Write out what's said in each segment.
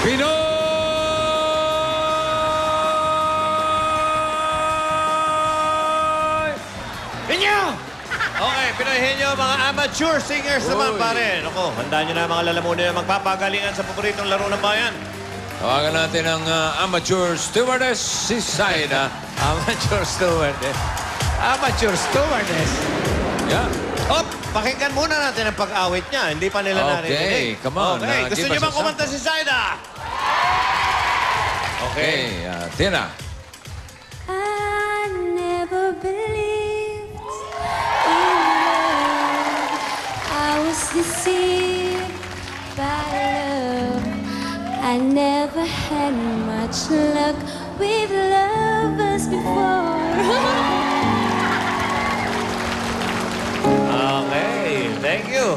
Pinoy! Inyo! Okay, Pinoy Henyo, mga amateur singers naman, pare. Naku, handaan nyo na mga lalamunin na magpapagalingan sa paboritong laro ng bayan. Tawagan natin ang amateur stewardess, si Saida. Amateur stewardess. Amateur stewardess. Yeah. Hop, pakinggan muna natin ang pag-awit niya. Hindi pa nila narinig. Okay, come on. Okay, gusto give niyo us bang a kumanta si Saida? Okay, Tina. I never believed in love. I was deceived by love. I never had much luck with lovers before. Okay, thank you.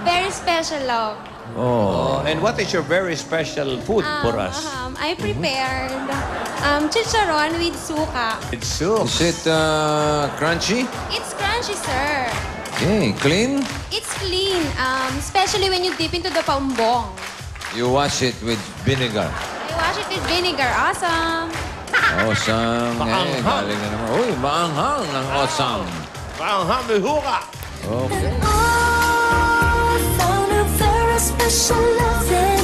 Very special love. Oh, and what is your very special food for us? I prepared chicharon with suka. It's soup. Is it crunchy? It's crunchy, sir. Okay, clean? It's clean, especially when you dip into the paumbong. You wash it with vinegar. I wash it with vinegar. Awesome. Awesome. Maanghang. Galing na naman. Uy, maanghang ng awesome. Parang hamihuka. Okay. Oh, I found a very special love.